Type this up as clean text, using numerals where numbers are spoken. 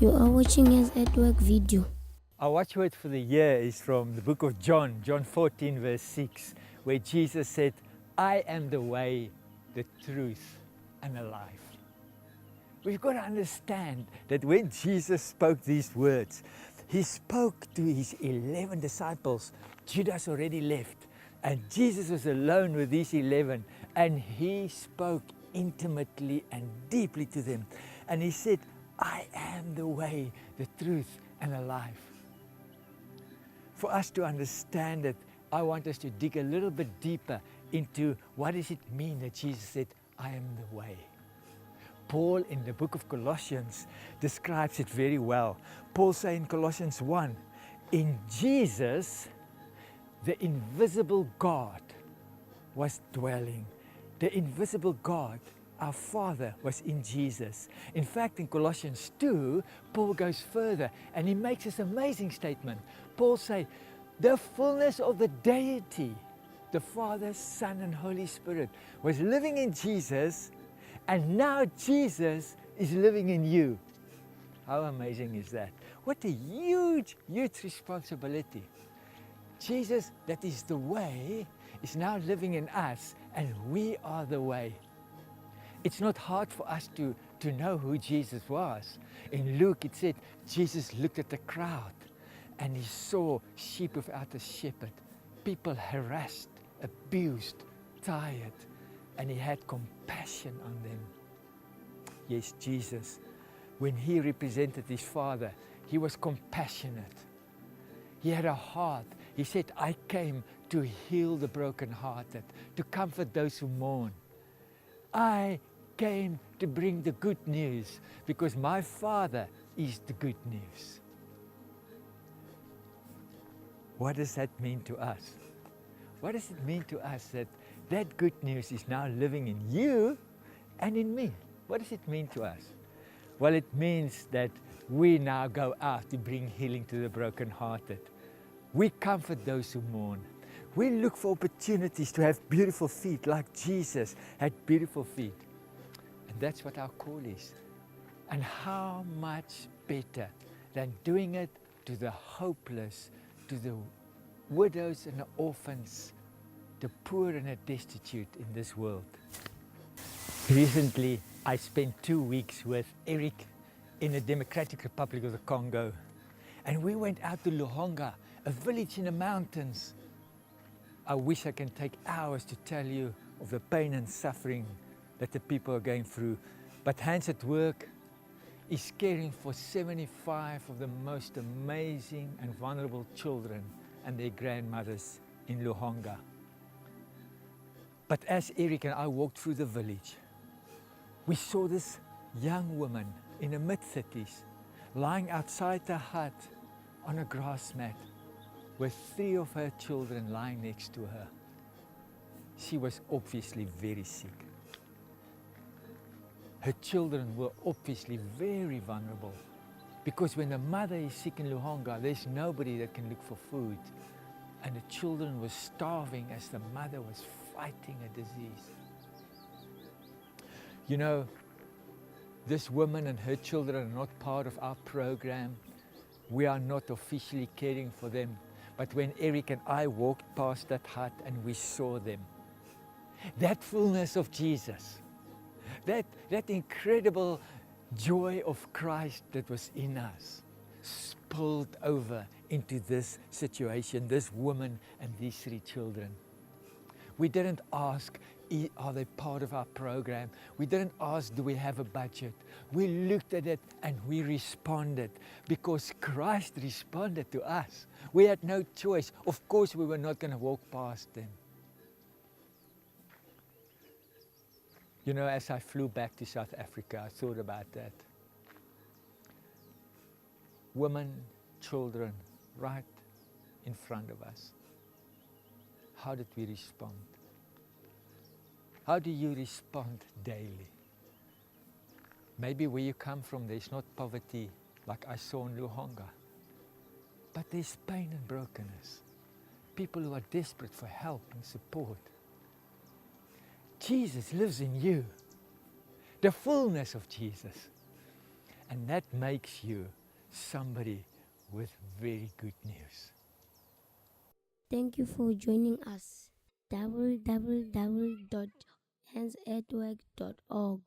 You are watching us at work video. Our watchword for the year is from the book of John, John 14 verse 6, where Jesus said, I am the way, the truth, and the life. We've got to understand that when Jesus spoke these words, he spoke to his 11 disciples. Judas already left, and Jesus was alone with these 11, and he spoke intimately and deeply to them. And he said, I am the way, the truth, and the life. For us to understand it, I want us to dig a little bit deeper into what does it mean that Jesus said, I am the way. Paul in the book of Colossians describes it very well. Paul says in Colossians 1, in Jesus, the invisible God was dwelling. The invisible God, our Father, was in Jesus. In fact, in Colossians 2, Paul goes further and he makes this amazing statement. Paul says, the fullness of the deity, the Father, Son, and Holy Spirit, was living in Jesus, and now Jesus is living in you. How amazing is that? What a huge, huge responsibility. Jesus, that is the way, is now living in us, and we are the way. It's not hard for us to know who Jesus was. In Luke it said, Jesus looked at the crowd and he saw sheep without a shepherd, people harassed, abused, tired, and he had compassion on them. Yes, Jesus, when he represented his Father, he was compassionate. He had a heart. He said, I came to heal the brokenhearted, to comfort those who mourn. I came to bring the good news because my Father is the good news. What does that mean to us? What does it mean to us that that good news is now living in you and in me? What does it mean to us? Well, it means that we now go out to bring healing to the brokenhearted. We comfort those who mourn. We look for opportunities to have beautiful feet like Jesus had beautiful feet. And that's what our call is. And how much better than doing it to the hopeless, to the widows and the orphans, the poor and the destitute in this world. Recently, I spent 2 weeks with Eric in the Democratic Republic of the Congo. And we went out to Luhonga, a village in the mountains. I wish I can take hours to tell you of the pain and suffering that the people are going through. But Hands at Work is caring for 75 of the most amazing and vulnerable children and their grandmothers in Luhonga. But as Eric and I walked through the village, we saw this young woman in the mid-30s lying outside the hut on a grass mat with 3 of her children lying next to her. She was obviously very sick. Her children were obviously very vulnerable because when the mother is sick in Luhonga, there's nobody that can look for food. And the children were starving as the mother was fighting a disease. You know, this woman and her children are not part of our program. We are not officially caring for them. But when Eric and I walked past that hut and we saw them, that fullness of Jesus, that incredible joy of Christ that was in us spilled over into this situation, this woman and these 3 children. We didn't ask, are they part of our program? We didn't ask, do we have a budget? We looked at it and we responded because Christ responded to us. We had no choice. Of course, we were not going to walk past them. You know, as I flew back to South Africa, I thought about that. Women, children, right in front of us. How did we respond? How do you respond daily? Maybe where you come from, there's not poverty like I saw in Luhonga, but there's pain and brokenness. People who are desperate for help and support. Jesus lives in you. The fullness of Jesus. And that makes you somebody with very good news. Thank you for joining us. www.handsatwork.org